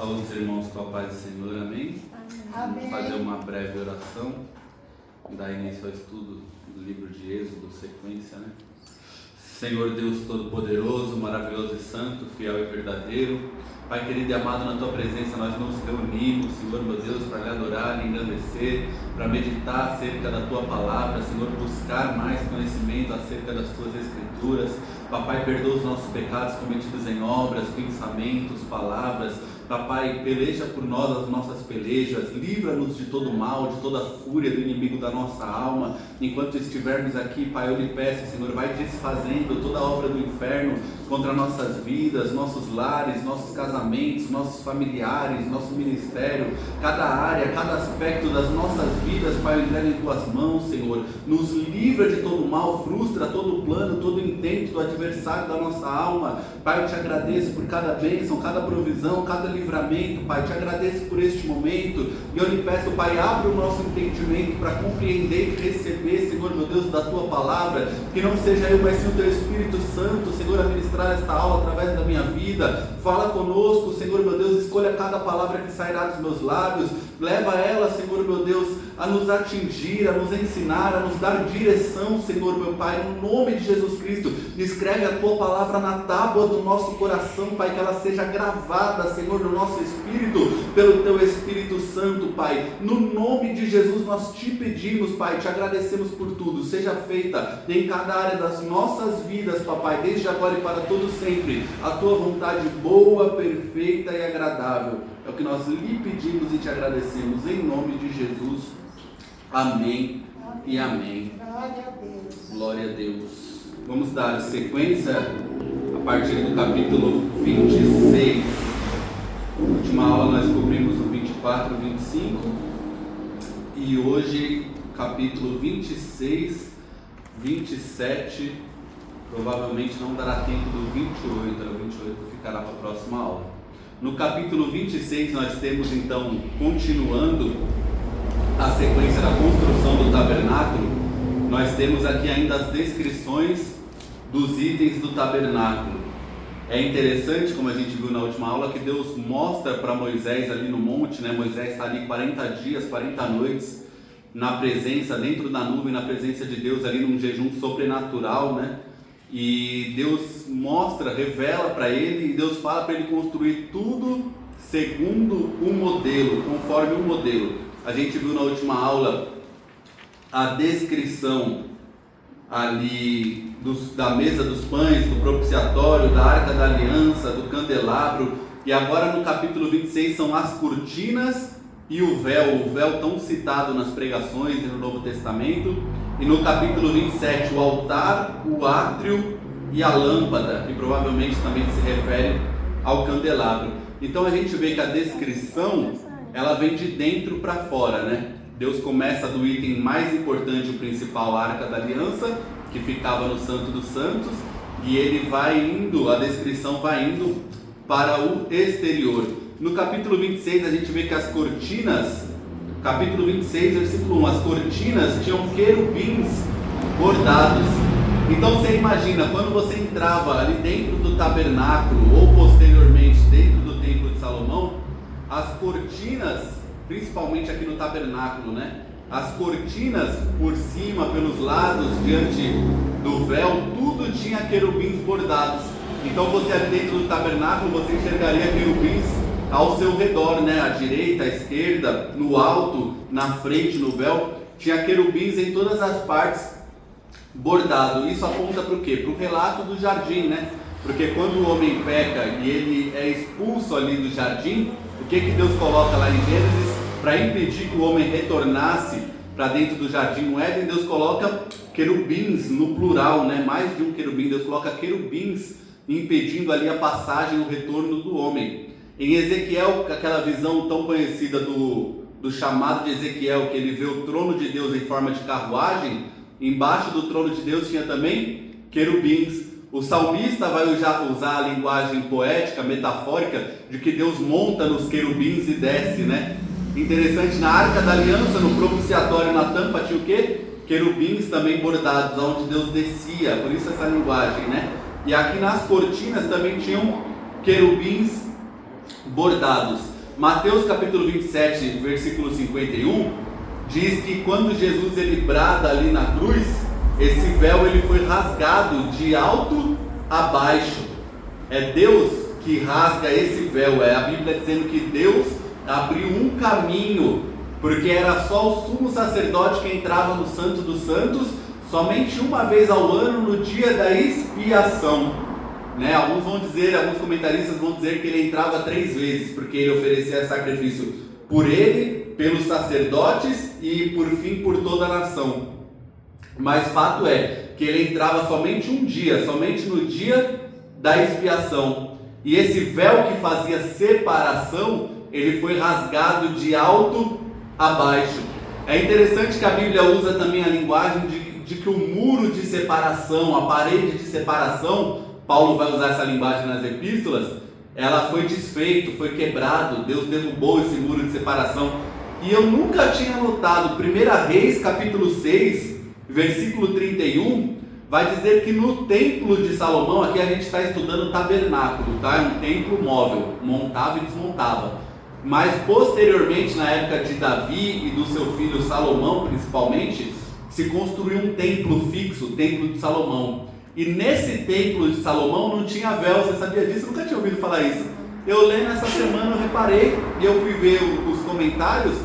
Saúde os irmãos com a paz do Senhor, amém? Amém. Vamos fazer uma breve oração, dar início ao estudo do livro de Êxodo, sequência, né? Senhor Deus Todo-Poderoso, maravilhoso e santo, fiel e verdadeiro, Pai querido e amado, na Tua presença nós nos reunimos, Senhor meu Deus, para lhe adorar, lhe engrandecer, para meditar acerca da Tua palavra, Senhor, buscar mais conhecimento acerca das Tuas Escrituras. Papai, perdoa os nossos pecados cometidos em obras, pensamentos, palavras. Papai, peleja por nós as nossas pelejas, livra-nos de todo mal, de toda fúria do inimigo da nossa alma. Enquanto estivermos aqui, Pai, eu lhe peço, Senhor, vai desfazendo toda a obra do inferno contra nossas vidas, nossos lares, nossos casamentos, nossos familiares, nosso ministério, cada área, cada aspecto das nossas vidas, Pai, eu entrego em Tuas mãos, Senhor. Nos livra de todo mal, frustra todo plano, todo intento do adversário da nossa alma. Pai, eu te agradeço por cada bênção, cada provisão, cada livramento, Pai, te agradeço por este momento, e eu lhe peço, Pai, abre o nosso entendimento para compreender e receber, Senhor meu Deus, da Tua palavra, que não seja eu, mas sim o Teu Espírito Santo, Senhor, a ministrar esta aula através da minha vida. Fala conosco, Senhor meu Deus, escolha cada palavra que sairá dos meus lábios, leva ela, Senhor meu Deus, a nos atingir, a nos ensinar, a nos dar direção, Senhor meu Pai, no nome de Jesus Cristo. Escreve a Tua palavra na tábua do nosso coração, Pai, que ela seja gravada, Senhor, no nosso espírito, pelo Teu Espírito Santo, Pai. No nome de Jesus nós te pedimos, Pai, te agradecemos por tudo. Seja feita em cada área das nossas vidas, Papai, desde agora e para todo sempre, a Tua vontade boa, perfeita e agradável. É o que nós lhe pedimos e te agradecemos em nome de Jesus. Amém e amém. Glória a Deus. Glória a Deus. Vamos dar sequência a partir do capítulo 26. Na última aula nós cobrimos o 24 e 25. E hoje, capítulo 26, 27. Provavelmente não dará tempo do 28. O 28 ficará para a próxima aula. No capítulo 26 nós temos então, continuando a sequência da construção do tabernáculo, nós temos aqui ainda as descrições dos itens do tabernáculo. É interessante, como a gente viu na última aula, que Deus mostra para Moisés ali no monte, né? Moisés está ali 40 dias, 40 noites, na presença, dentro da nuvem, na presença de Deus, ali num jejum sobrenatural, né? E Deus mostra, revela para ele, e Deus fala para ele construir tudo segundo um modelo, conforme um modelo. A gente viu na última aula a descrição ali da mesa dos pães, do propiciatório, da arca da aliança, do candelabro, e agora no capítulo 26 são as cortinas e o véu tão citado nas pregações e no Novo Testamento, e no capítulo 27 o altar, o átrio e a lâmpada, que provavelmente também se refere ao candelabro. Então a gente vê que a descrição, ela vem de dentro para fora, né? Deus começa do item mais importante, o principal, a Arca da Aliança, que ficava no Santo dos Santos, e ele vai indo, a descrição vai indo para o exterior. No capítulo 26 a gente vê que as cortinas, capítulo 26, versículo 1, as cortinas tinham querubins bordados. Então você imagina, quando você entrava ali dentro do tabernáculo, ou posteriormente dentro do templo de Salomão, as cortinas, principalmente aqui no tabernáculo, né? As cortinas por cima, pelos lados, diante do véu, tudo tinha querubins bordados. Então você ali dentro do tabernáculo, você enxergaria querubins ao seu redor, né? À direita, à esquerda, no alto, na frente, no véu, tinha querubins em todas as partes bordado. Isso aponta para o quê? Para o relato do jardim, né? Porque quando o homem peca e ele é expulso ali do jardim, o que Deus coloca lá em Gênesis? Para impedir que o homem retornasse para dentro do jardim no Éden, Deus coloca querubins no plural, né? Mais de um querubim, Deus coloca querubins impedindo ali a passagem, o retorno do homem. Em Ezequiel, aquela visão tão conhecida do chamado de Ezequiel, que ele vê o trono de Deus em forma de carruagem, embaixo do trono de Deus tinha também querubins. O salmista vai usar a linguagem poética, metafórica, de que Deus monta nos querubins e desce, né? Interessante, na Arca da Aliança, no propiciatório, na tampa, tinha o quê? Querubins também bordados, onde Deus descia, por isso essa linguagem, né? E aqui nas cortinas também tinham querubins bordados. Mateus capítulo 27, versículo 51, diz que quando Jesus ele brada ali na cruz, esse véu ele foi rasgado de alto a baixo. É Deus que rasga esse véu, é a Bíblia dizendo que Deus abriu um caminho, porque era só o sumo sacerdote que entrava no Santo dos Santos somente uma vez ao ano, no dia da expiação, né? Alguns comentaristas vão dizer que ele entrava 3 vezes, porque ele oferecia sacrifício por ele, pelos sacerdotes e por fim por toda a nação. Mas fato é que ele entrava somente um dia, somente no dia da expiação. E esse véu que fazia separação, ele foi rasgado de alto a baixo. É interessante que a Bíblia usa também a linguagem de que o muro de separação, a parede de separação, Paulo vai usar essa linguagem nas epístolas, ela foi desfeito, foi quebrado, Deus derrubou esse muro de separação. E eu nunca tinha notado, 1 Reis capítulo 6, versículo 31, vai dizer que no templo de Salomão, aqui a gente está estudando o tabernáculo, tá? É um templo móvel, montava e desmontava. Mas posteriormente, na época de Davi e do seu filho Salomão principalmente, se construiu um templo fixo, o templo de Salomão. E nesse templo de Salomão não tinha véu, você sabia disso? Eu nunca tinha ouvido falar isso. Eu lendo essa semana, eu reparei, e eu fui ver os comentários,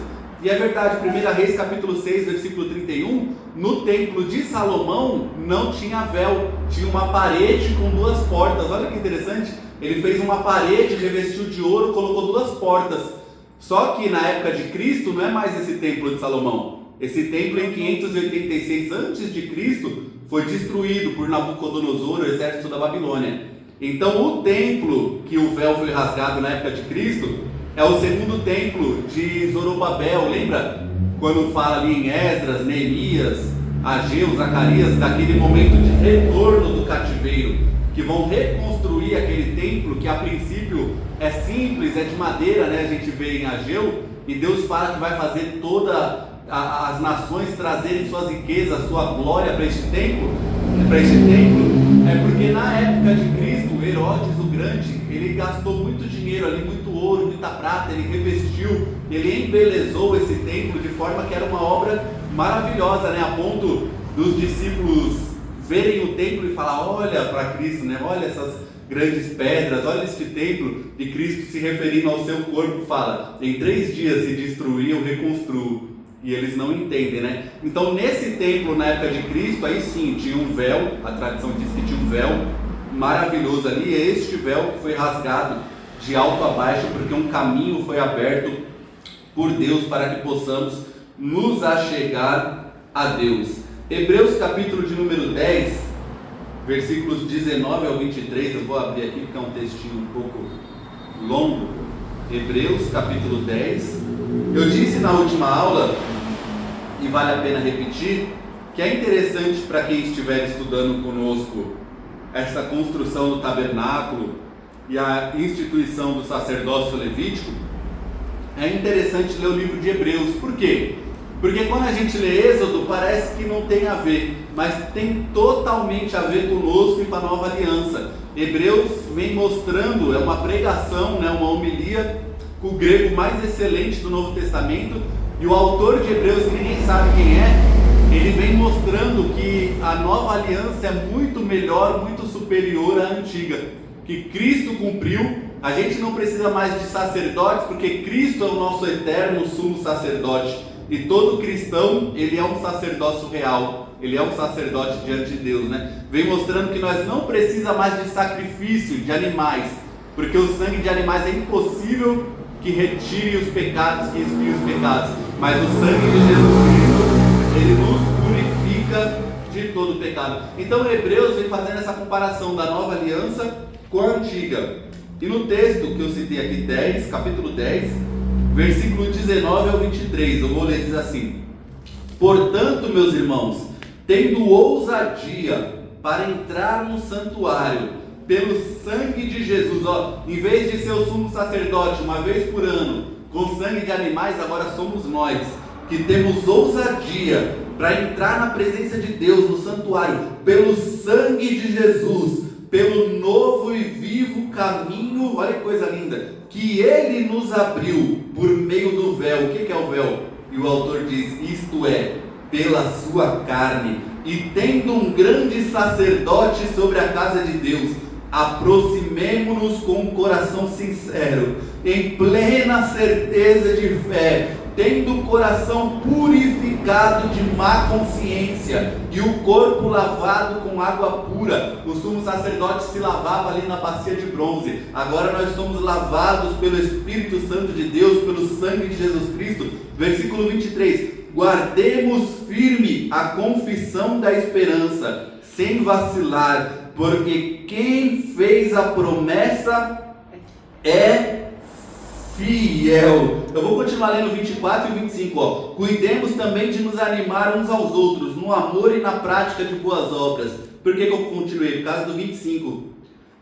e é verdade, 1 Reis capítulo 6, versículo 31, no templo de Salomão não tinha véu, tinha uma parede com 2 portas. Olha que interessante, ele fez uma parede, revestiu de ouro, colocou 2 portas. Só que na época de Cristo não é mais esse templo de Salomão. Esse templo em 586 a.C. foi destruído por Nabucodonosor, o exército da Babilônia. Então o templo que o véu foi rasgado na época de Cristo é o segundo templo de Zorobabel. Lembra quando fala ali em Esdras, Neemias, Ageu, Zacarias, daquele momento de retorno do cativeiro, que vão reconstruir aquele templo que a princípio é simples, é de madeira, né? A gente vê em Ageu, e Deus fala que vai fazer as nações trazerem suas riquezas, sua glória para este templo. É porque na época de Cristo, Herodes o Grande, ele gastou muito dinheiro ali, muito ouro, muita prata, ele revestiu, ele embelezou esse templo de forma que era uma obra maravilhosa, né? A ponto dos discípulos verem o templo e falar: olha para Cristo, né? Olha essas grandes pedras, olha este templo. E Cristo, se referindo ao seu corpo, fala: em 3 dias se destruir, eu reconstruo. E eles não entendem, né? Então nesse templo, na época de Cristo, aí sim, tinha um véu, a tradição diz que tinha um véu maravilhoso ali, é este véu que foi rasgado de alto a baixo, porque um caminho foi aberto por Deus para que possamos nos achegar a Deus. Hebreus capítulo de número 10, versículos 19 ao 23, eu vou abrir aqui porque é um textinho um pouco longo. Hebreus capítulo 10, eu disse na última aula, e vale a pena repetir, que é interessante para quem estiver estudando conosco essa construção do tabernáculo e a instituição do sacerdócio levítico, é interessante ler o livro de Hebreus. Por quê? Porque quando a gente lê Êxodo parece que não tem a ver, mas tem totalmente a ver conosco e com a nova aliança. Hebreus vem mostrando, é uma pregação, né, uma homilia com o grego mais excelente do Novo Testamento, e o autor de Hebreus, que ninguém sabe quem é, ele vem mostrando que a nova aliança é muito melhor, muito superior à antiga, que Cristo cumpriu. A gente não precisa mais de sacerdotes, porque Cristo é o nosso eterno sumo sacerdote, e todo cristão, ele é um sacerdócio real, ele é um sacerdote diante de Deus, né? Vem mostrando que nós não precisamos mais de sacrifício de animais, porque o sangue de animais é impossível que retire os pecados, que expie os pecados, mas o sangue de Jesus Cristo, ele nos purifica de todo pecado. Então Hebreus vem fazendo essa comparação da nova aliança com a antiga. E no texto que eu citei aqui, capítulo 10, versículo 19 ao 23, eu vou ler, diz assim: portanto, meus irmãos, tendo ousadia para entrar no santuário, pelo sangue de Jesus, em vez de ser o sumo sacerdote uma vez por ano, com sangue de animais, agora somos nós, que temos ousadia para entrar na presença de Deus, no santuário, pelo sangue de Jesus, pelo novo e vivo caminho, olha que coisa linda, que Ele nos abriu por meio do véu. O que é o véu? E o autor diz, isto é, pela sua carne, e tendo um grande sacerdote sobre a casa de Deus, aproximemo-nos com um coração sincero, em plena certeza de fé, tendo o coração purificado de má consciência e o corpo lavado com água pura. O sumo sacerdote se lavava ali na bacia de bronze. Agora nós somos lavados pelo Espírito Santo de Deus, pelo sangue de Jesus Cristo. Versículo 23. Guardemos firme a confissão da esperança, sem vacilar, porque quem fez a promessa é fiel. Eu vou continuar lendo 24 e 25. Cuidemos também de nos animar uns aos outros, no amor e na prática de boas obras. Por que eu continuei? Por causa do 25.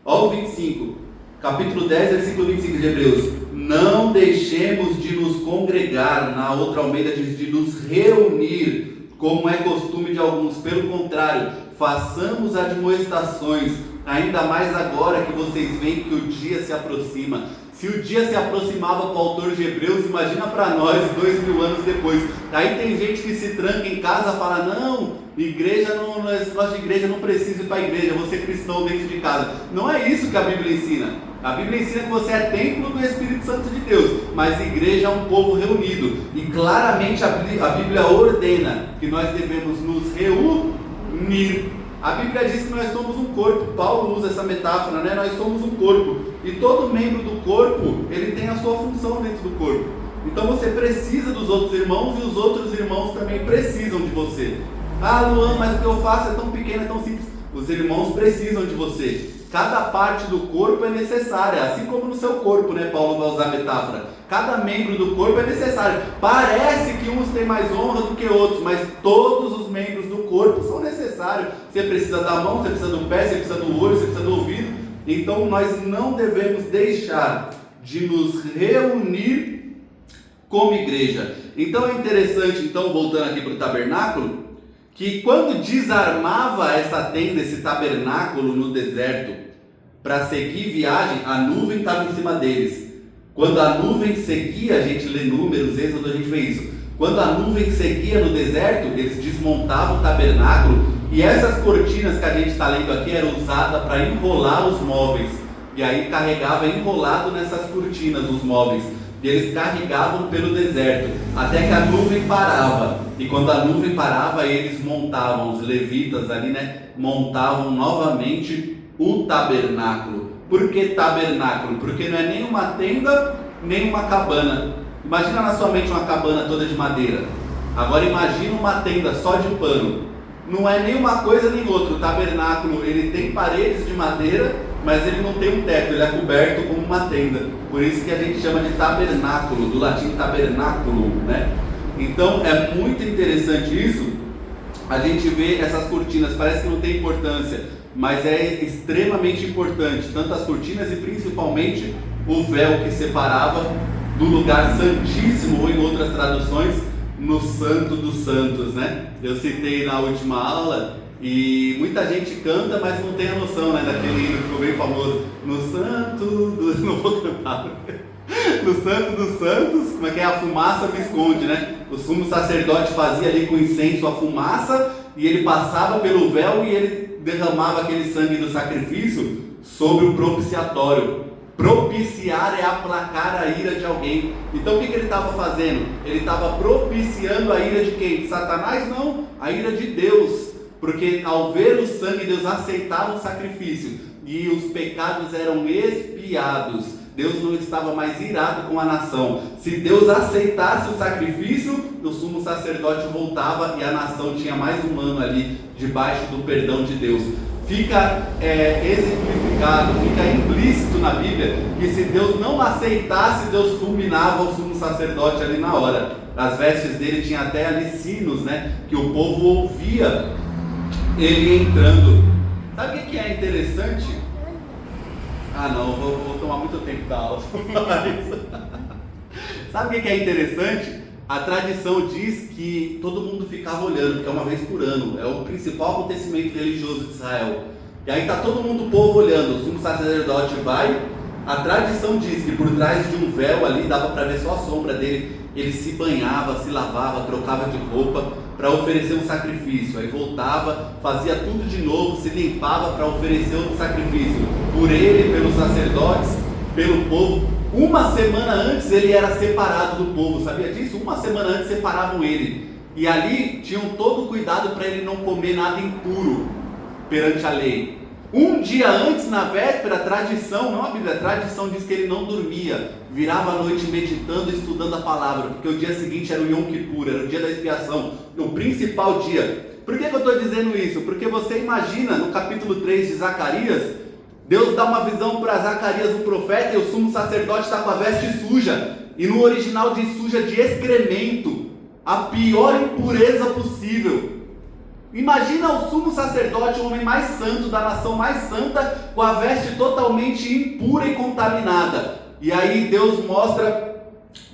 Olha o 25. Capítulo 10, versículo 25 de Hebreus. Não deixemos de nos congregar, na outra Almeida diz, de nos reunir, como é costume de alguns. Pelo contrário, façamos admoestações, ainda mais agora que vocês veem que o dia se aproxima. Se o dia se aproximava para o autor de Hebreus, imagina para nós 2000 anos depois. Aí tem gente que se tranca em casa e fala, não, igreja não, esse negócio de igreja não precisa ir para a igreja, você cristão dentro de casa. Não é isso que a Bíblia ensina. A Bíblia ensina que você é templo do Espírito Santo de Deus, mas a igreja é um povo reunido. E claramente a Bíblia ordena que nós devemos nos reunir. A Bíblia diz que nós somos um corpo. Paulo usa essa metáfora, né? Nós somos um corpo. E todo membro do corpo, ele tem a sua função dentro do corpo. Então você precisa dos outros irmãos e os outros irmãos também precisam de você. Ah, Luan, mas o que eu faço é tão pequeno, é tão simples. Os irmãos precisam de você. Cada parte do corpo é necessária, assim como no seu corpo, né? Paulo vai usar a metáfora. Cada membro do corpo é necessário. Parece que uns têm mais honra do que outros, mas todos os membros do corpo são necessários. Você precisa da mão, você precisa do pé, você precisa do olho, você precisa do ouvido. Então nós não devemos deixar de nos reunir como igreja. Então é interessante, então voltando aqui para o tabernáculo, que quando desarmava essa tenda, esse tabernáculo no deserto, para seguir viagem, a nuvem estava em cima deles. Quando a nuvem seguia, a gente lê Números, Êxodo, a gente vê isso. Quando a nuvem seguia no deserto, eles desmontavam o tabernáculo, e essas cortinas que a gente está lendo aqui eram usadas para enrolar os móveis. E aí carregava enrolado nessas cortinas os móveis. E eles carregavam pelo deserto, até que a nuvem parava. E quando a nuvem parava, eles montavam, os levitas ali, né? Montavam novamente o tabernáculo. Por que tabernáculo? Porque não é nem uma tenda, nem uma cabana. Imagina na sua mente uma cabana toda de madeira. Agora imagina uma tenda só de pano. Não é nem uma coisa nem outra. O tabernáculo, ele tem paredes de madeira, mas ele não tem um teto, ele é coberto como uma tenda. Por isso que a gente chama de tabernáculo, do latim tabernáculo, né? Então é muito interessante isso. A gente vê essas cortinas, parece que não tem importância, mas é extremamente importante, tanto as cortinas e principalmente o véu que separava do lugar santíssimo, ou em outras traduções, no Santo dos Santos, né? Eu citei na última aula, e muita gente canta, mas não tem a noção, né, daquele hino que ficou bem famoso, no Santo dos... não vou cantar, no Santo dos Santos, como é que é? A fumaça me esconde, né? O sumo sacerdote fazia ali com incenso a fumaça, e ele passava pelo véu e ele derramava aquele sangue do sacrifício sobre o propiciatório. Propiciar é aplacar a ira de alguém. Então o que ele estava fazendo? Ele estava propiciando a ira de quem? De Satanás? Não, a ira de Deus. Porque ao ver o sangue, Deus aceitava o sacrifício e os pecados eram expiados. Deus não estava mais irado com a nação. Se Deus aceitasse o sacrifício, o sumo sacerdote voltava e a nação tinha mais um ano ali debaixo do perdão de Deus. Fica exemplificado, fica implícito na Bíblia que se Deus não aceitasse, Deus fulminava o sumo sacerdote ali na hora. As vestes dele tinham até ali sinos, né? Que o povo ouvia ele entrando. Sabe o que é interessante? Ah não, vou tomar muito tempo da aula para falar isso. Sabe o que é interessante? A tradição diz que todo mundo ficava olhando, porque é uma vez por ano, é o principal acontecimento religioso de Israel. E aí está todo mundo, o povo olhando, o sumo sacerdote vai, a tradição diz que por trás de um véu ali, dava para ver só a sombra dele, ele se banhava, se lavava, trocava de roupa para oferecer um sacrifício, aí voltava, fazia tudo de novo, se limpava para oferecer outro sacrifício, por ele, pelos sacerdotes, pelo povo. Uma semana antes ele era separado do povo, sabia disso? Uma semana antes separavam ele, e ali tinham todo o cuidado para ele não comer nada impuro perante a lei. Um dia antes, na véspera, a tradição, não a Bíblia, a tradição diz que ele não dormia, virava a noite meditando e estudando a palavra, porque o dia seguinte era o Yom Kippur, era o dia da expiação, o principal dia. Por que eu estou dizendo isso? Porque você imagina, no capítulo 3 de Zacarias, Deus dá uma visão para Zacarias, o profeta, e o sumo sacerdote está com a veste suja, e no original diz suja de excremento, a pior impureza possível. Imagina o sumo sacerdote, o homem mais santo, da nação mais santa, com a veste totalmente impura e contaminada. E aí Deus mostra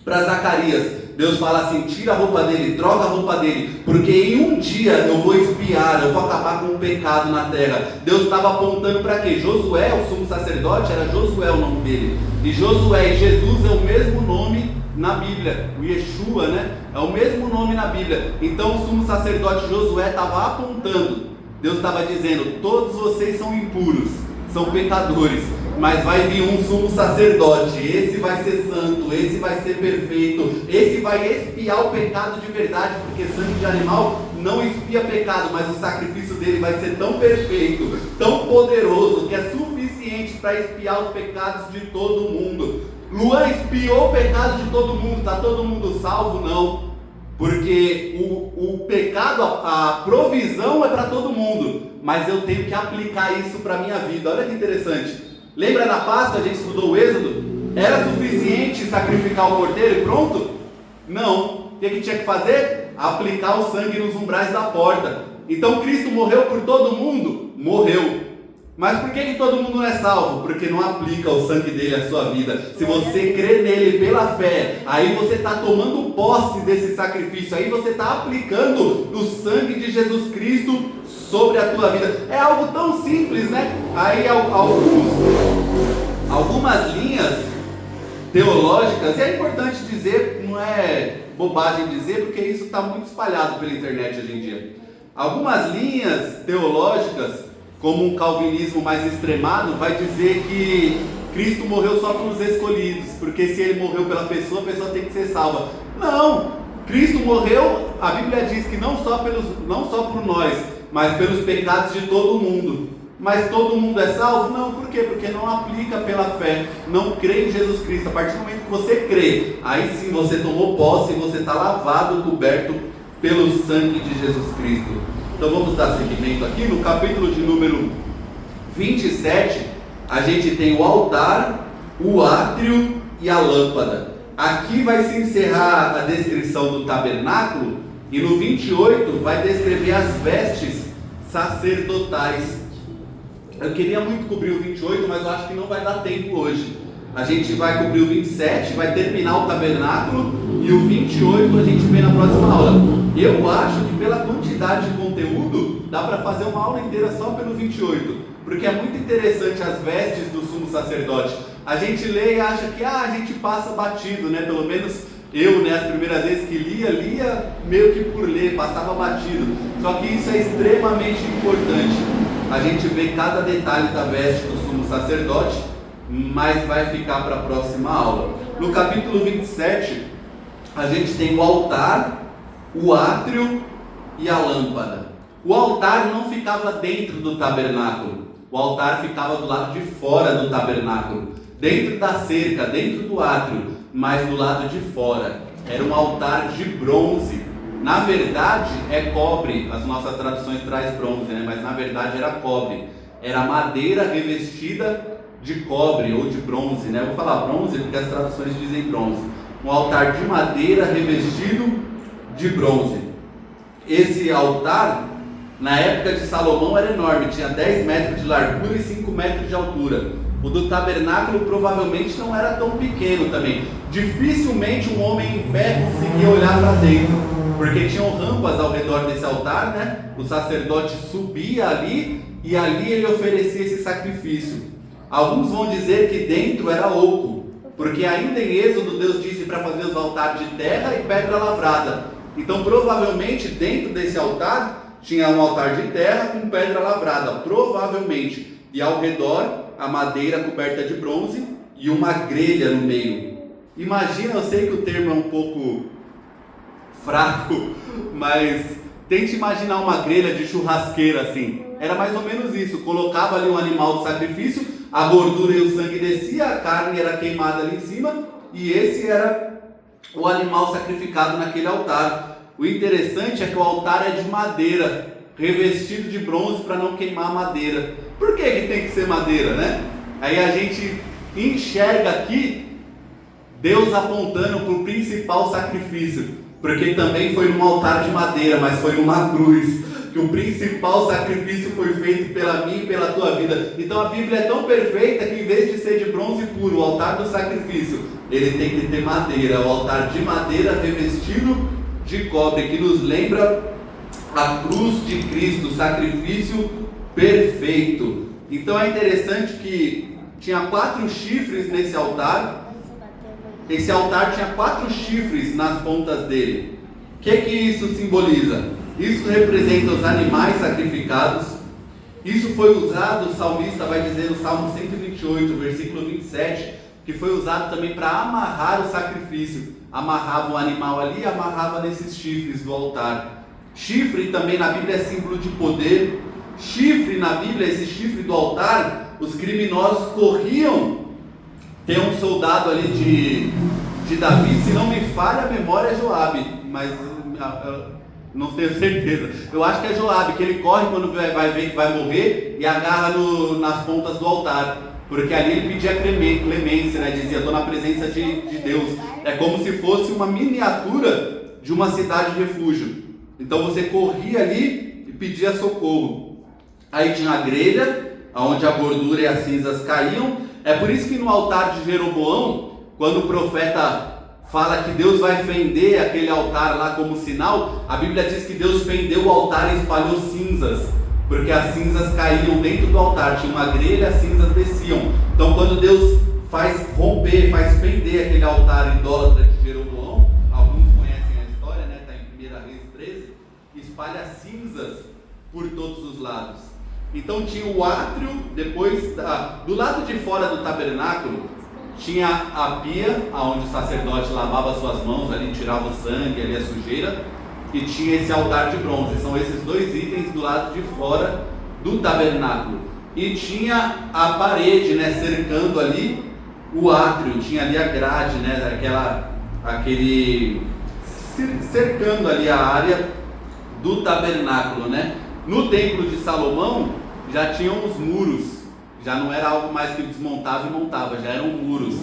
para Zacarias, Deus fala assim, tira a roupa dele, troca a roupa dele, porque em um dia eu vou expiar, eu vou acabar com o pecado na terra. Deus estava apontando para quê? Josué, o sumo sacerdote, era Josué o nome dele. E Josué e Jesus é o mesmo nome na Bíblia, o Yeshua, né? É o mesmo nome na Bíblia. Então o sumo sacerdote Josué estava apontando, Deus estava dizendo, todos vocês são impuros, são pecadores, mas vai vir um sumo sacerdote, esse vai ser santo, esse vai ser perfeito, esse vai expiar o pecado de verdade, porque sangue de animal não expia pecado, mas o sacrifício dele vai ser tão perfeito, tão poderoso, que é suficiente para expiar os pecados de todo mundo. Luan expiou o pecado de todo mundo, está todo mundo salvo? Não, porque o pecado, a provisão é para todo mundo, mas eu tenho que aplicar isso para a minha vida. Olha que interessante, lembra na Páscoa, a gente estudou o Êxodo? Era suficiente sacrificar o cordeiro e pronto? Não, o que tinha que fazer? Aplicar o sangue nos umbrais da porta. Então Cristo morreu por todo mundo? Morreu. Mas por que todo mundo não é salvo? Porque não aplica o sangue dele à sua vida. Se você crê nele pela fé, aí você está tomando posse desse sacrifício, aí você está aplicando o sangue de Jesus Cristo sobre a tua vida. É algo tão simples, né? Aí algumas linhas teológicas, e é importante dizer, não é bobagem dizer, porque isso está muito espalhado pela internet hoje em dia. Algumas linhas teológicas, como um calvinismo mais extremado, vai dizer que Cristo morreu só pelos escolhidos, porque se ele morreu pela pessoa, a pessoa tem que ser salva. Não! Cristo morreu, a Bíblia diz que não só por nós, mas pelos pecados de todo mundo. Mas todo mundo é salvo? Não, por quê? Porque não aplica pela fé, não crê em Jesus Cristo. A partir do momento que você crê, aí sim você tomou posse, você está lavado, coberto pelo sangue de Jesus Cristo. Então vamos dar seguimento aqui, no capítulo de número 27, a gente tem o altar, o átrio e a lâmpada. Aqui vai se encerrar a descrição do tabernáculo, e no 28 vai descrever as vestes sacerdotais. Eu queria muito cobrir o 28, mas eu acho que não vai dar tempo hoje. A gente vai cobrir o 27, vai terminar o tabernáculo, e o 28 a gente vê na próxima aula. Eu acho que pela quantidade de conteúdo, dá para fazer uma aula inteira só pelo 28, porque é muito interessante as vestes do sumo sacerdote. A gente lê e acha que a gente passa batido, né? Pelo menos eu, né, as primeiras vezes que lia meio que por ler, passava batido. Só que isso é extremamente importante. A gente vê cada detalhe da veste do sumo sacerdote, mas vai ficar para a próxima aula. No capítulo 27, a gente tem o altar, o átrio e a lâmpada. O altar não ficava dentro do tabernáculo, o altar ficava do lado de fora do tabernáculo, dentro da cerca, dentro do átrio, mas do lado de fora. Era um altar de bronze. Na verdade é cobre, as nossas traduções traz bronze, né? Mas na verdade era cobre, era madeira revestida de cobre ou de bronze, né? Eu vou falar bronze porque as traduções dizem bronze. Um altar de madeira revestido de bronze. Esse altar, na época de Salomão, era enorme, tinha 10 metros de largura e 5 metros de altura. O do tabernáculo provavelmente não era tão pequeno também. Dificilmente um homem em pé conseguia olhar para dentro, porque tinham rampas ao redor desse altar, né? O sacerdote subia ali e ali ele oferecia esse sacrifício. Alguns vão dizer que dentro era oco, porque ainda em Êxodo Deus disse para fazer os altares de terra e pedra lavrada. Então provavelmente dentro desse altar tinha um altar de terra com pedra lavrada, provavelmente, e ao redor a madeira coberta de bronze e uma grelha no meio. Imagina, eu sei que o termo é um pouco fraco, mas tente imaginar uma grelha de churrasqueira assim. Era mais ou menos isso, colocava ali um animal de sacrifício, a gordura e o sangue descia, a carne era queimada ali em cima, e esse era o animal sacrificado naquele altar. O interessante é que o altar é de madeira, revestido de bronze para não queimar a madeira. Por que tem que ser madeira, né? Aí a gente enxerga aqui Deus apontando para o principal sacrifício, porque também foi num altar de madeira, mas foi numa cruz, que o principal sacrifício foi feito pela minha e pela tua vida. Então a Bíblia é tão perfeita que em vez de ser de bronze puro, o altar do sacrifício, ele tem que ter madeira, o altar de madeira revestido de cobre, que nos lembra a cruz de Cristo, o sacrifício perfeito. Então é interessante que tinha 4 chifres nesse altar. Esse altar tinha 4 chifres nas pontas dele. O que isso simboliza? Isso representa os animais sacrificados. Isso foi usado, o salmista vai dizer no Salmo 128, versículo 27, que foi usado também para amarrar o sacrifício. Amarrava o animal ali e amarrava nesses chifres do altar. Chifre também na Bíblia é símbolo de poder. Chifre na Bíblia, esse chifre do altar, os criminosos corriam. Tem um soldado ali de Davi, se não me falha a memória é Joabe, mas não tenho certeza. Eu acho que é Joabe, que ele corre quando vai ver que vai morrer e agarra nas pontas do altar, porque ali ele pedia clemência, né? Dizia, estou na presença de Deus. É como se fosse uma miniatura de uma cidade de refúgio. Então você corria ali e pedia socorro. Aí tinha a grelha, onde a gordura e as cinzas caíam. É por isso que no altar de Jeroboão, quando o profeta fala que Deus vai fender aquele altar lá como sinal, a Bíblia diz que Deus fendeu o altar e espalhou cinzas, porque as cinzas caíam dentro do altar, tinha uma grelha, as cinzas desciam. Então quando Deus faz romper, faz fender aquele altar idólatra de Jeroboão, alguns conhecem a história, né? Está em 1 Reis 13, espalha cinzas por todos os lados. Então tinha o átrio, depois do lado de fora do tabernáculo tinha a pia, onde o sacerdote lavava suas mãos ali, tirava o sangue ali, a sujeira, e tinha esse altar de bronze. São esses 2 itens do lado de fora do tabernáculo. E tinha a parede, né, cercando ali o átrio, tinha ali a grade, né, cercando ali a área do tabernáculo, né. No templo de Salomão já tinham os muros, já não era algo mais que desmontava e montava, já eram muros.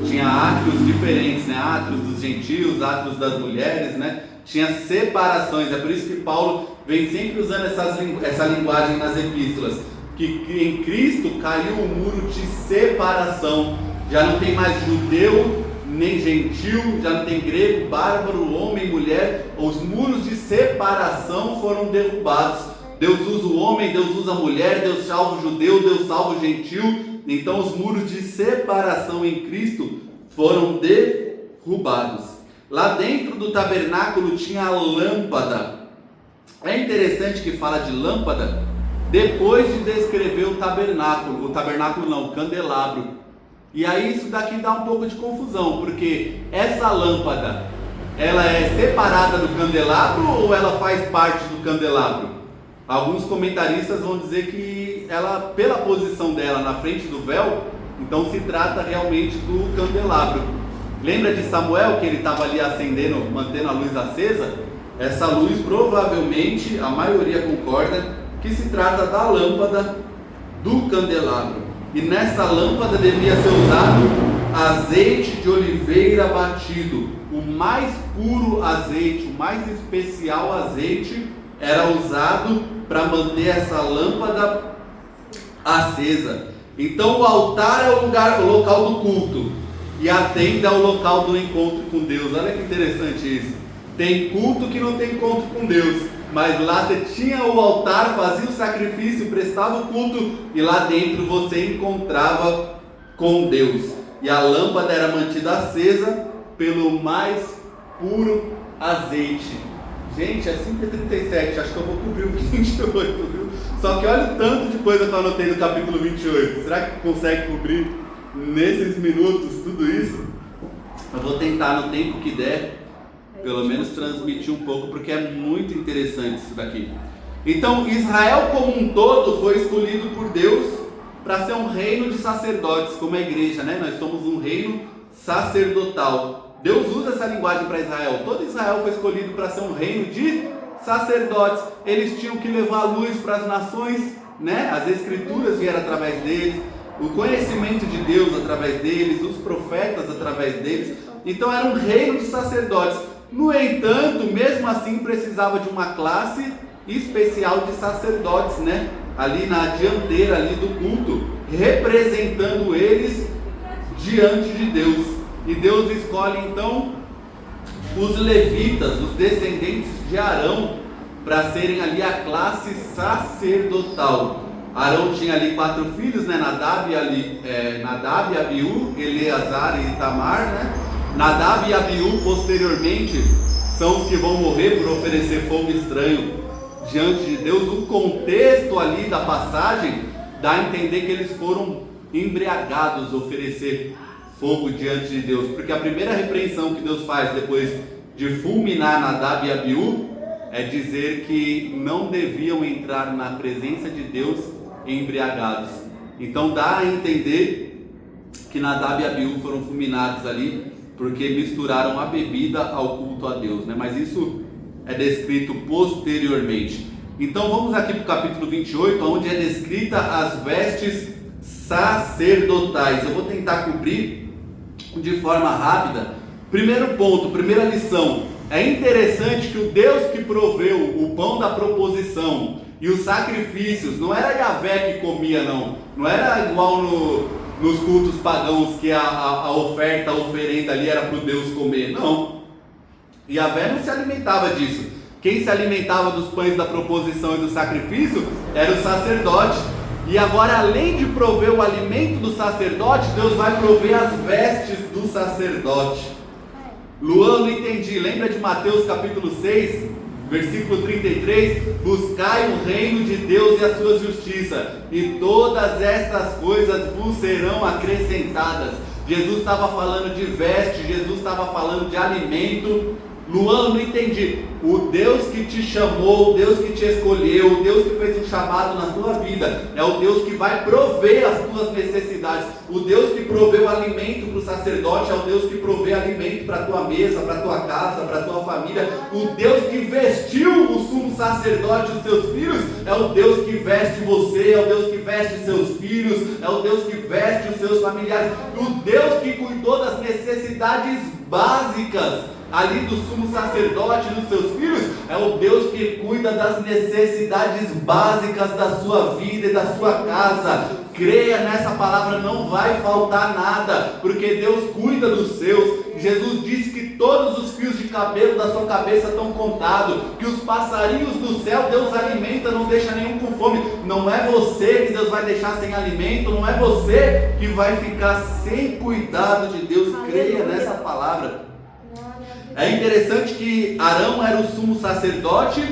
Tinha átrios diferentes, né? Átrios dos gentios, átrios das mulheres, né? Tinha separações. É por isso que Paulo vem sempre usando essa linguagem nas epístolas, que em Cristo caiu o muro de separação. Já não tem mais judeu nem gentil, já não tem grego, bárbaro, homem, mulher. Os muros de separação foram derrubados. Deus usa o homem, Deus usa a mulher, Deus salva o judeu, Deus salva o gentil. Então os muros de separação em Cristo foram derrubados. Lá dentro do tabernáculo tinha a lâmpada. É interessante que fala de lâmpada depois de descrever o candelabro. E aí isso daqui dá um pouco de confusão, porque essa lâmpada, ela é separada do candelabro ou ela faz parte do candelabro? Alguns comentaristas vão dizer que ela, pela posição dela na frente do véu, então se trata realmente do candelabro. Lembra de Samuel, que ele estava ali acendendo, mantendo a luz acesa? Essa luz provavelmente, a maioria concorda, que se trata da lâmpada do candelabro. E nessa lâmpada devia ser usado azeite de oliveira batido. O mais puro azeite, o mais especial azeite era usado para manter essa lâmpada acesa. Então o altar é o local do culto, e a tenda é o local do encontro com Deus. Olha que interessante isso. Tem culto que não tem encontro com Deus. Mas lá você tinha o altar, fazia o sacrifício, prestava o culto, e lá dentro você encontrava com Deus. E a lâmpada era mantida acesa pelo mais puro azeite. Gente, é 5h37, acho que eu vou cobrir o 28, viu? Só que olha o tanto de coisa que eu anotei no capítulo 28. Será que consegue cobrir nesses minutos tudo isso? Eu vou tentar, no tempo que der, pelo menos transmitir um pouco, porque é muito interessante isso daqui. Então, Israel como um todo foi escolhido por Deus para ser um reino de sacerdotes, como a igreja, né? Nós somos um reino sacerdotal. Deus usa essa linguagem para Israel. Todo Israel foi escolhido para ser um reino de sacerdotes. Eles tinham que levar a luz para as nações, né? As escrituras vieram através deles, o conhecimento de Deus através deles, os profetas através deles. Então era um reino de sacerdotes. No entanto, mesmo assim precisava de uma classe especial de sacerdotes, né? Ali na dianteira ali do culto, representando eles diante de Deus. E Deus escolhe então os levitas, os descendentes de Arão, para serem ali a classe sacerdotal. Arão tinha ali 4 filhos, né? Nadab, Abiú, Eleazar e Itamar, né? Nadab e Abiú posteriormente são os que vão morrer por oferecer fogo estranho diante de Deus. O contexto ali da passagem dá a entender que eles foram embriagados oferecer fogo diante de Deus, porque a primeira repreensão que Deus faz depois de fulminar Nadab e Abiú é dizer que não deviam entrar na presença de Deus embriagados. Então dá a entender que Nadab e Abiú foram fulminados ali porque misturaram a bebida ao culto a Deus, né? Mas isso é descrito posteriormente. Então vamos aqui para o capítulo 28, onde é descrita as vestes sacerdotais. Eu vou tentar cobrir de forma rápida. Primeiro ponto, primeira lição: é interessante que o Deus que proveu o pão da proposição e os sacrifícios, não era Yahvé que comia, não era igual nos cultos pagãos que a oferta, a oferenda ali era para o Deus comer, não. Yahvé não se alimentava disso. Quem se alimentava dos pães da proposição e do sacrifício era o sacerdote. E agora, além de prover o alimento do sacerdote, Deus vai prover as vestes do sacerdote. Luan, não entendi. Lembra de Mateus capítulo 6, versículo 33? Buscai o reino de Deus e a sua justiça, e todas estas coisas vos serão acrescentadas. Jesus estava falando de veste, Jesus estava falando de alimento. Luan, não entendi. O Deus que te chamou, o Deus que te escolheu, o Deus que fez um chamado na tua vida, é o Deus que vai prover as tuas necessidades. O Deus que proveu alimento para o sacerdote é o Deus que provê alimento para a tua mesa, para a tua casa, para a tua família. O Deus que vestiu o sumo sacerdote e os seus filhos é o Deus que veste você, é o Deus que veste seus filhos, é o Deus que veste os seus familiares. O Deus que cuidou das necessidades básicas ali do sumo sacerdote e dos seus filhos, é o Deus que cuida das necessidades básicas da sua vida e da sua casa. Creia nessa palavra, não vai faltar nada, porque Deus cuida dos seus. Jesus disse que todos os fios de cabelo da sua cabeça estão contados, que os passarinhos do céu Deus alimenta, não deixa nenhum com fome. Não é você que Deus vai deixar sem alimento, não é você que vai ficar sem cuidado de Deus. Creia nessa palavra. É interessante que Arão era o sumo sacerdote,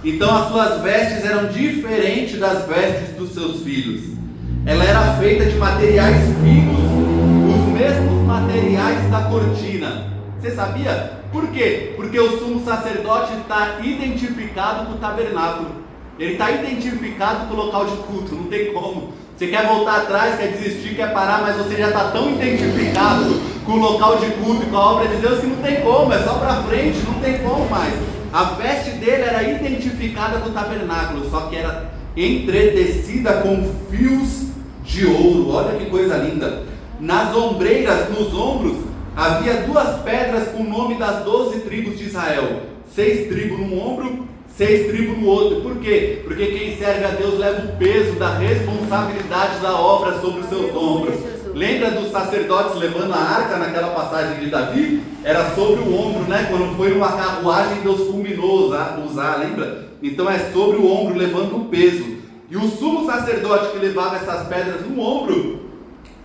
então as suas vestes eram diferentes das vestes dos seus filhos. Ela era feita de materiais finos, os mesmos materiais da cortina. Você sabia? Por quê? Porque o sumo sacerdote está identificado com o tabernáculo. Ele está identificado com o local de culto, não tem como. Você quer voltar atrás, quer desistir, quer parar, mas você já está tão identificado com o local de culto e com a obra de Deus que não tem como, é só para frente, não tem como mais. A veste dele era identificada com o tabernáculo, só que era entretecida com fios de ouro. Olha que coisa linda. Nas ombreiras, nos ombros, havia 2 pedras com o nome das 12 tribos de Israel. 6 tribos num ombro, 6 tribos no outro. Por quê? Porque quem serve a Deus leva o peso da responsabilidade da obra sobre os seus ombros. Lembra dos sacerdotes levando a arca naquela passagem de Davi? Era sobre o ombro, né? Quando foi numa carruagem, Deus culminou usar, lembra? Então é sobre o ombro, levando o peso. E o sumo sacerdote que levava essas pedras no ombro,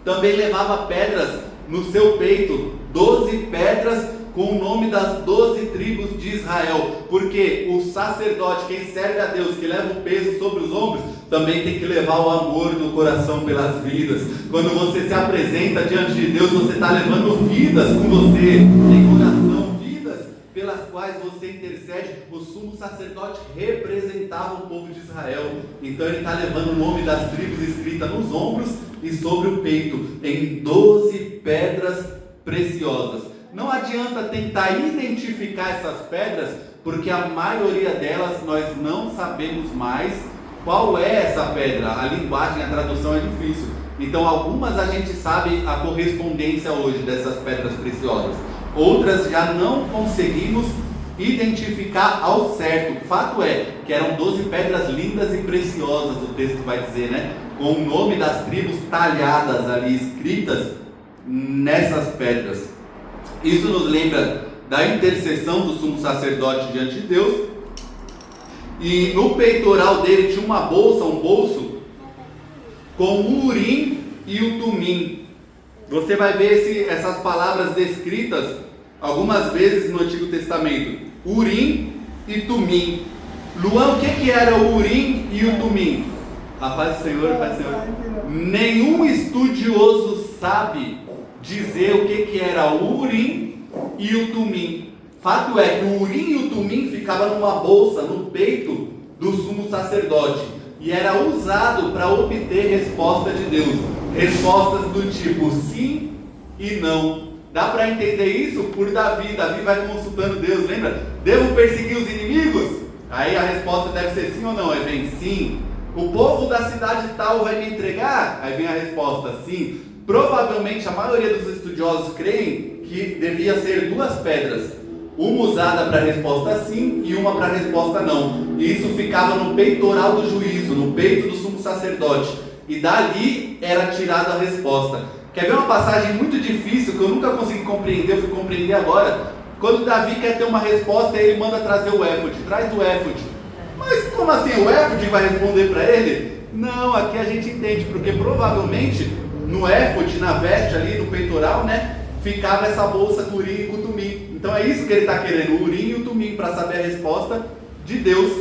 também levava pedras no seu peito, 12 pedras com o nome das 12 tribos de Israel, porque o sacerdote, quem serve a Deus, que leva o peso sobre os ombros, também tem que levar o amor no coração pelas vidas. Quando você se apresenta diante de Deus, você está levando vidas com você, em coração, vidas pelas quais você intercede. O sumo sacerdote representava o povo de Israel, então ele está levando o nome das tribos escrita nos ombros e sobre o peito, em 12 pedras preciosas. Não adianta tentar identificar essas pedras, porque a maioria delas nós não sabemos mais qual é essa pedra. A linguagem, a tradução é difícil. Então algumas a gente sabe a correspondência hoje dessas pedras preciosas. Outras já não conseguimos identificar ao certo. O fato é que eram 12 pedras lindas e preciosas, o texto vai dizer, né? Com o nome das tribos talhadas ali, escritas nessas pedras. Isso nos lembra da intercessão do sumo sacerdote diante de Deus. E no peitoral dele tinha uma bolsa, um bolso, com o Urim e o Tumim. Você vai ver essas palavras descritas algumas vezes no Antigo Testamento. Urim e Tumim. Luan, o que era o Urim e o Tumim? A paz do Senhor, a paz do Senhor. Nenhum estudioso sabe dizer o que era o Urim e o Tumim. Fato é que o Urim e o Tumim ficavam numa bolsa, no peito do sumo sacerdote, e era usado para obter resposta de Deus, respostas do tipo sim e não. Dá para entender isso por Davi. Davi vai consultando Deus, lembra? Devo perseguir os inimigos? Aí a resposta deve ser sim ou não, aí vem sim. O povo da cidade tal vai me entregar? Aí vem a resposta sim. Provavelmente a maioria dos estudiosos creem que devia ser 2 pedras, uma usada para a resposta sim e uma para a resposta não. E isso ficava no peitoral do juízo, no peito do sumo sacerdote, e dali era tirada a resposta. Quer ver uma passagem muito difícil que eu nunca consegui compreender, eu fui compreender agora? Quando Davi quer ter uma resposta, ele manda trazer o éfode. Traz o éfode. Mas como assim? O éfode vai responder para ele? Não, aqui a gente entende, porque provavelmente no éfode, na veste ali, no peitoral, né, ficava essa bolsa com o Urim e com o Tumim. Então é isso que ele está querendo, o Urim e o Tumim, para saber a resposta de Deus.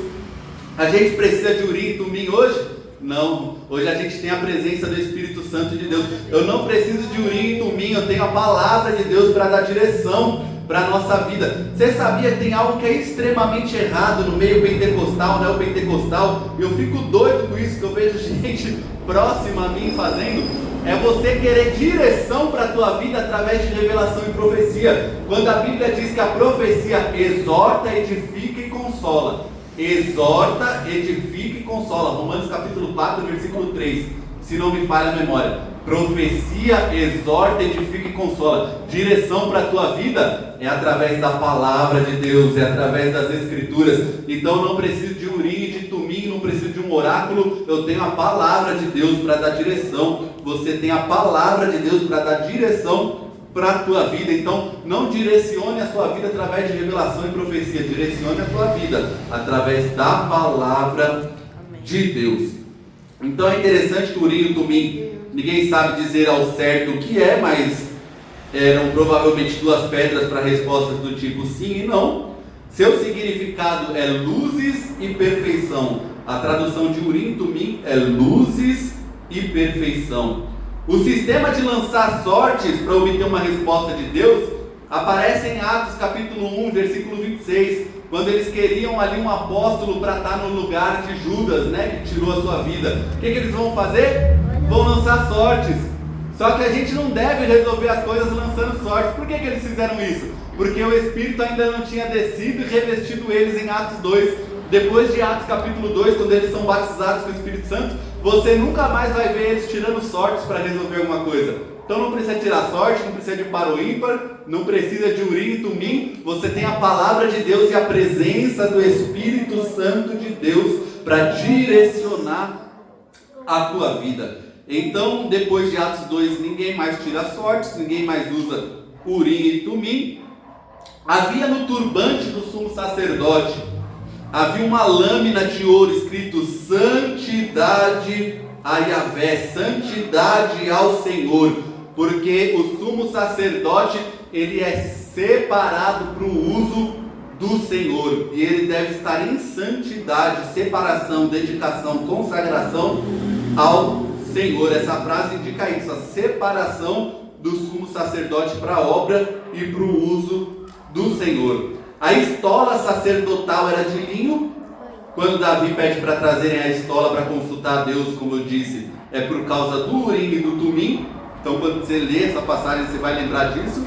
A gente precisa de Urim e Tumim hoje? Não, hoje a gente tem a presença do Espírito Santo de Deus. Eu não preciso de Urim e Tumim, eu tenho a palavra de Deus para dar direção para a nossa vida. Você sabia que tem algo que é extremamente errado no meio pentecostal, neopentecostal? Eu fico doido com isso, que eu vejo gente próxima a mim fazendo. É você querer direção para a tua vida através de revelação e profecia. Quando a Bíblia diz que a profecia exorta, edifica e consola. Exorta, edifica e consola. Romanos capítulo 4, versículo 3. Se não me falha a memória. Profecia, exorta, edifica e consola. Direção para a tua vida é através da palavra de Deus, é através das escrituras. Então não preciso de Urim e de Tumim, não preciso de um oráculo. Eu tenho a palavra de Deus para dar direção. Você tem a palavra de Deus para dar direção para a tua vida. Então não direcione a sua vida através de revelação e profecia. Direcione a tua vida através da palavra de Deus. Então é interessante que o Urim e o Tumim, ninguém sabe dizer ao certo o que é, mas eram provavelmente 2 pedras para respostas do tipo sim e não. Seu significado é luzes e perfeição. A tradução de Urim e Tumim é luzes e perfeição. O sistema de lançar sortes para obter uma resposta de Deus aparece em Atos capítulo 1, versículo 26, quando eles queriam ali um apóstolo para estar no lugar de Judas, né, que tirou a sua vida. O que eles vão fazer? Vão lançar sortes. Só que a gente não deve resolver as coisas lançando sortes. Por que eles fizeram isso? Porque o Espírito ainda não tinha descido e revestido eles em Atos 2. Depois de Atos capítulo 2, quando eles são batizados com o Espírito Santo, você nunca mais vai ver eles tirando sortes para resolver alguma coisa. Então não precisa tirar sorte, não precisa de par ou ímpar, não precisa de Urim e Tumim. Você tem a palavra de Deus e a presença do Espírito Santo de Deus para direcionar a tua vida. Então, depois de Atos 2, ninguém mais tira sortes, ninguém mais usa Urim e Tumim. Havia no turbante do sumo sacerdote, havia uma lâmina de ouro escrito Santidade a Yahvé, Santidade ao Senhor, porque o sumo sacerdote, ele é separado para o uso do Senhor, e ele deve estar em santidade, separação, dedicação, consagração ao Senhor. Essa frase indica isso, a separação do sumo sacerdote para a obra e para o uso do Senhor. A estola sacerdotal era de linho. Quando Davi pede para trazerem a estola para consultar a Deus, como eu disse, é por causa do Urim e do Tumim. Então quando você lê essa passagem, você vai lembrar disso.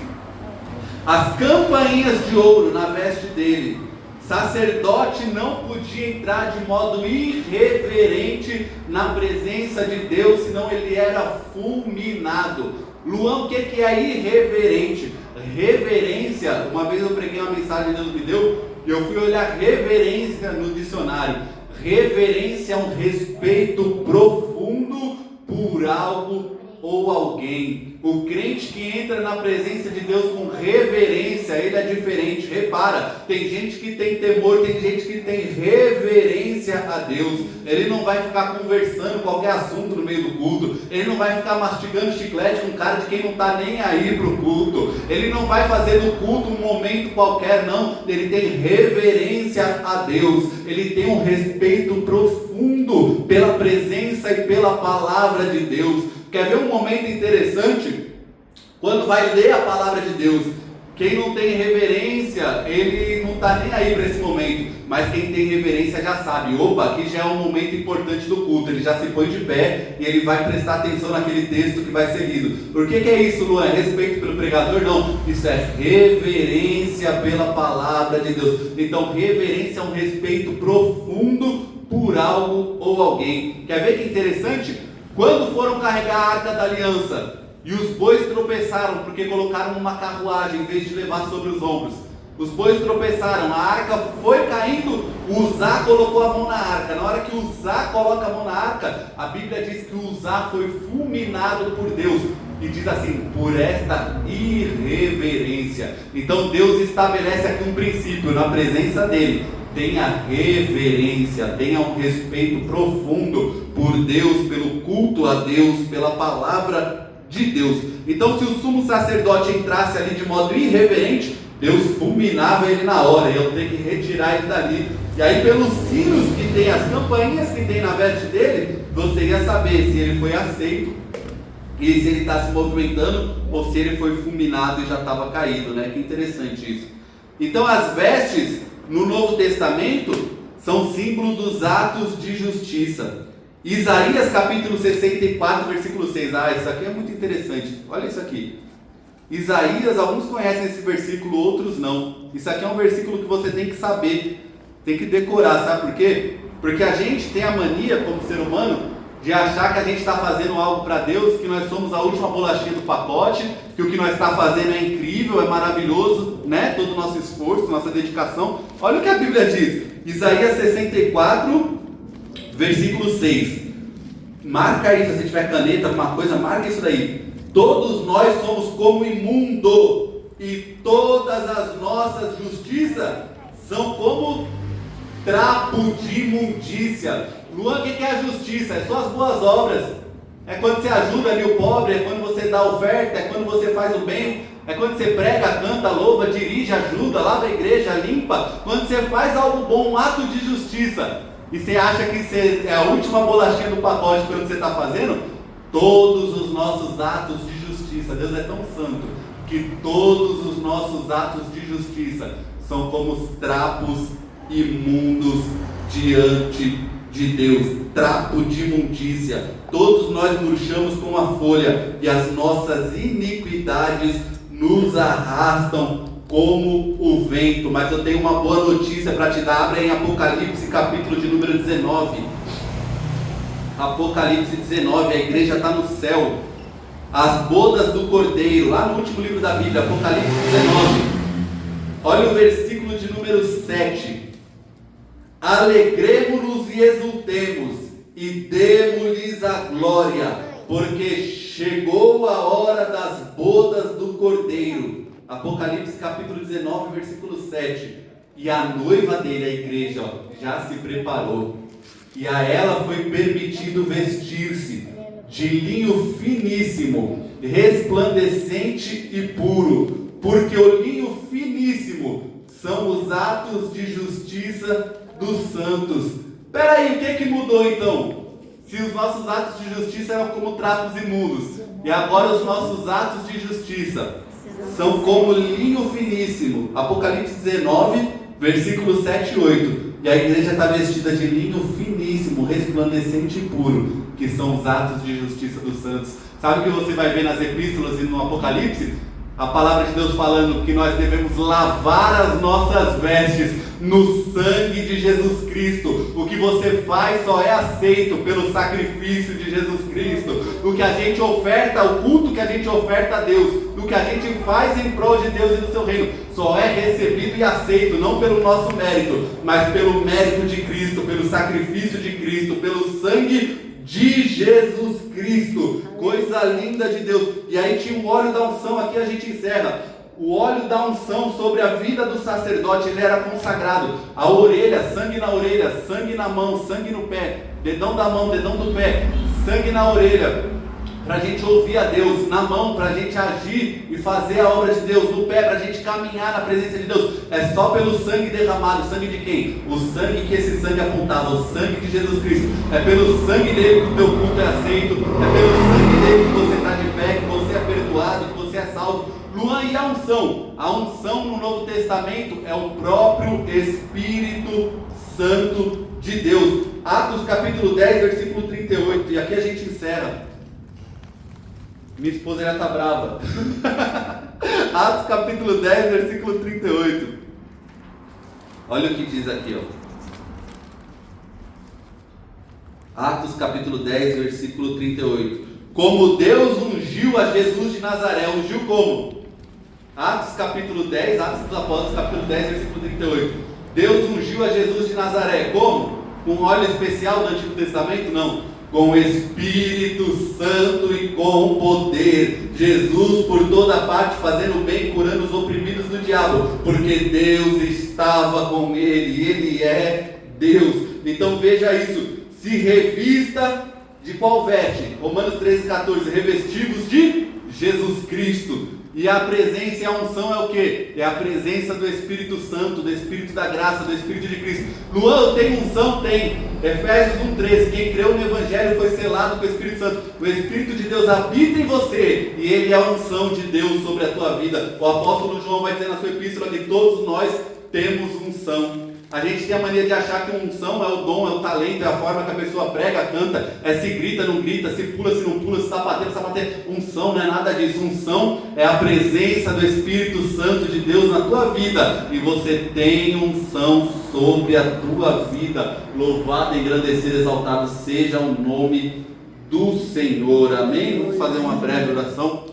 As campainhas de ouro na veste dele. Sacerdote não podia entrar de modo irreverente na presença de Deus, senão ele era fulminado. Luan, o que é irreverente? Reverência, uma vez eu preguei uma mensagem que Deus me deu, e eu fui olhar reverência no dicionário. Reverência é um respeito profundo por algo ou alguém. O crente que entra na presença de Deus com reverência, ele é diferente. Repara, tem gente que tem temor, tem gente que tem reverência a Deus. Ele não vai ficar conversando qualquer assunto no meio do culto. Ele não vai ficar mastigando chiclete com cara de quem não está nem aí para o culto. Ele não vai fazer do culto um momento qualquer, não. Ele tem reverência a Deus. Ele tem um respeito profundo pela presença e pela palavra de Deus. Quer ver um momento interessante? Quando vai ler a palavra de Deus, quem não tem reverência, ele não está nem aí para esse momento. Mas quem tem reverência já sabe, opa, aqui já é um momento importante do culto. Ele já se põe de pé e ele vai prestar atenção naquele texto que vai ser lido. Por que é isso, Luan? É respeito pelo pregador? Não, isso é reverência pela palavra de Deus. Então reverência é um respeito profundo por algo ou alguém. Quer ver que interessante? Quando foram carregar a Arca da Aliança e os bois tropeçaram porque colocaram numa carruagem em vez de levar sobre os ombros, os bois tropeçaram, a arca foi caindo, Uzá colocou a mão na arca. Na hora que Uzá coloca a mão na arca, a Bíblia diz que Uzá foi fulminado por Deus, e diz assim, por esta irreverência. Então Deus estabelece aqui um princípio, na presença dele tenha reverência, tenha um respeito profundo por Deus, pelo culto a Deus, pela palavra de Deus. Então se o sumo sacerdote entrasse ali de modo irreverente, Deus fulminava ele na hora, e eu tenho que retirar ele dali. E aí pelos sinos que tem, as campainhas que tem na veste dele, você ia saber se ele foi aceito, e se ele está se movimentando, ou se ele foi fulminado e já estava caído, né? Que interessante isso. Então as vestes no Novo Testamento são símbolo dos atos de justiça. Isaías capítulo 64, versículo 6. Isso aqui é muito interessante. Olha isso aqui. Isaías, alguns conhecem esse versículo, outros não. Isso aqui é um versículo que você tem que saber, tem que decorar, sabe por quê? Porque a gente tem a mania, como ser humano, de achar que a gente está fazendo algo para Deus, que nós somos a última bolachinha do pacote, que o que nós está fazendo é incrível, é maravilhoso, né? Todo o nosso esforço, nossa dedicação. Olha o que a Bíblia diz, Isaías 64, versículo 6. Marca aí, se você tiver caneta, alguma coisa, marca isso daí. Todos nós somos como imundo, e todas as nossas justiças são como trapo de imundícia. Luan, o que é a justiça? É só as boas obras. É quando você ajuda ali o pobre, é quando você dá oferta, é quando você faz o bem, é quando você prega, canta, louva, dirige, ajuda, lava a igreja, limpa. Quando você faz algo bom, um ato de justiça, e você acha que você é a última bolachinha do pacote pelo que você está fazendo, todos os nossos atos de justiça, Deus é tão santo, que todos os nossos atos de justiça são como os trapos imundos diante de Deus, trapo de imundícia. Todos nós murchamos com a folha, e as nossas iniquidades nos arrastam como o vento. Mas eu tenho uma boa notícia para te dar. Abre em Apocalipse capítulo de número 19. Apocalipse 19, a igreja está no céu, as bodas do Cordeiro, lá no último livro da Bíblia, Apocalipse 19. Olha o versículo de número 7. Alegremo-nos e exultemos, e demo-lhes a glória, porque chegou a hora das bodas do Cordeiro. Apocalipse capítulo 19, versículo 7. E a noiva dele, a igreja, já se preparou. E a ela foi permitido vestir-se de linho finíssimo, resplandecente e puro, porque o linho finíssimo são os atos de justiça dos santos. Espera aí, o que mudou então? Se os nossos atos de justiça eram como trapos imundos, e agora os nossos atos de justiça são como linho finíssimo. Apocalipse 19, versículos 7 e 8. E a igreja está vestida de linho finíssimo, resplandecente e puro, que são os atos de justiça dos santos. Sabe o que você vai ver nas epístolas e no Apocalipse? A palavra de Deus falando que nós devemos lavar as nossas vestes no sangue de Jesus Cristo. O que você faz só é aceito pelo sacrifício de Jesus Cristo. O que a gente oferta, o culto que a gente oferta a Deus, o que a gente faz em prol de Deus e do seu reino, só é recebido e aceito, não pelo nosso mérito, mas pelo mérito de Cristo, pelo sacrifício de Cristo, pelo sangue de Jesus Cristo. Coisa linda de Deus. E aí tinha o óleo da unção, aqui a gente encerra. O óleo da unção sobre a vida do sacerdote, ele era consagrado. A orelha, sangue na orelha, sangue na mão, sangue no pé, dedão da mão, dedão do pé, sangue na orelha, para a gente ouvir a Deus, na mão, para a gente agir e fazer a obra de Deus, no pé, para a gente caminhar na presença de Deus. É só pelo sangue derramado. Sangue de quem? O sangue que esse sangue apontava, o sangue de Jesus Cristo. É pelo sangue dele que o teu culto é aceito, é pelo sangue dele que você está de pé, que você é perdoado, que você é salvo. Luan, e a unção? A unção no Novo Testamento é o próprio Espírito Santo de Deus. Atos capítulo 10, versículo 38, e aqui a gente encerra. Minha esposa já está brava. Atos capítulo 10, versículo 38. Olha o que diz aqui, Atos capítulo 10, versículo 38. Como Deus ungiu a Jesus de Nazaré. Ungiu como? Atos capítulo 10, Atos dos Apóstolos capítulo 10, versículo 38. Deus ungiu a Jesus de Nazaré. Como? Com óleo especial do Antigo Testamento? Não. Com o Espírito Santo e com poder. Jesus por toda parte fazendo bem, curando os oprimidos do diabo, porque Deus estava com ele, ele é Deus. Então veja isso, se revista de qual veste? Romanos 13,14, revestivos de Jesus Cristo. E a presença e a unção é o que? É a presença do Espírito Santo, do Espírito da graça, do Espírito de Cristo. Luan, tem unção? Tem. Efésios 1,13, quem creu no Evangelho foi selado com o Espírito Santo. O Espírito de Deus habita em você, e ele é a unção de Deus sobre a tua vida. O apóstolo João vai dizer na sua epístola que todos nós temos unção. A gente tem a mania de achar que unção é o dom, é o talento, é a forma que a pessoa prega, canta, é se grita, não grita, se pula, se não pula, se sapateia, não sapateia. Unção não é nada disso. Unção é a presença do Espírito Santo de Deus na tua vida, e você tem unção sobre a tua vida. Louvado, engrandecido, exaltado seja o nome do Senhor. Amém? Vamos fazer uma breve oração.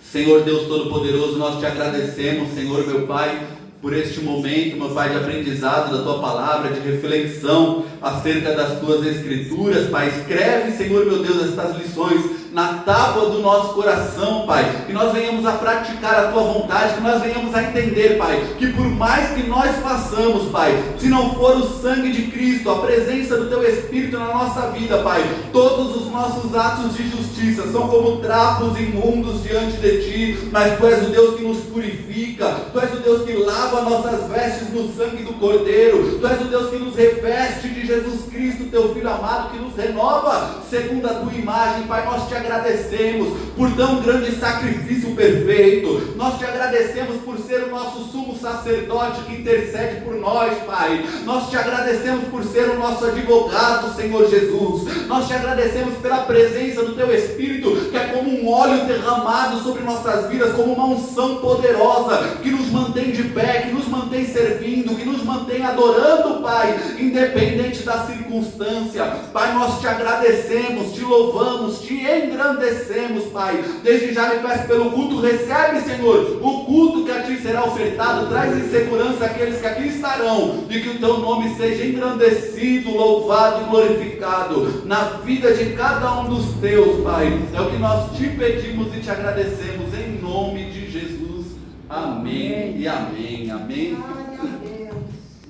Senhor Deus Todo-Poderoso, nós te agradecemos, Senhor meu Pai, por este momento, meu Pai, de aprendizado da Tua Palavra, de reflexão acerca das Tuas Escrituras, Pai. Escreve, Senhor, meu Deus, estas lições na tábua do nosso coração, Pai. Que nós venhamos a praticar a Tua vontade, que nós venhamos a entender, Pai, que por mais que nós façamos, Pai, se não for o sangue de Cristo, a presença do Teu Espírito na nossa vida, Pai, todos os nossos atos de justiça são como trapos imundos diante de Ti, mas Tu és o Deus que nos purifica, Tu és o Deus que lava nossas vestes no sangue do Cordeiro, Tu és o Deus que nos reveste de Jesus Cristo, Teu Filho amado, que nos renova segundo a Tua imagem. Pai, nós te agradecemos por tão grande sacrifício perfeito, nós te agradecemos por ser o nosso sumo sacerdote que intercede por nós, Pai. Nós te agradecemos por ser o nosso advogado, Senhor Jesus. Nós te agradecemos pela presença do Teu Espírito, que é como um óleo derramado sobre nossas vidas, como uma unção poderosa, que nos mantém de pé, que nos mantém servindo, que nos mantém adorando, Pai, independente da circunstância. Pai, nós te agradecemos, te louvamos, te engrandecemos, Pai. Desde já lhe peço pelo culto, recebe, Senhor, o culto que a Ti será ofertado traz em segurança aqueles que aqui estarão, e que o Teu nome seja engrandecido, louvado e glorificado na vida de cada um dos Teus, Pai. É o que nós Te pedimos e Te agradecemos em nome de Jesus. Amém e amém. Amém.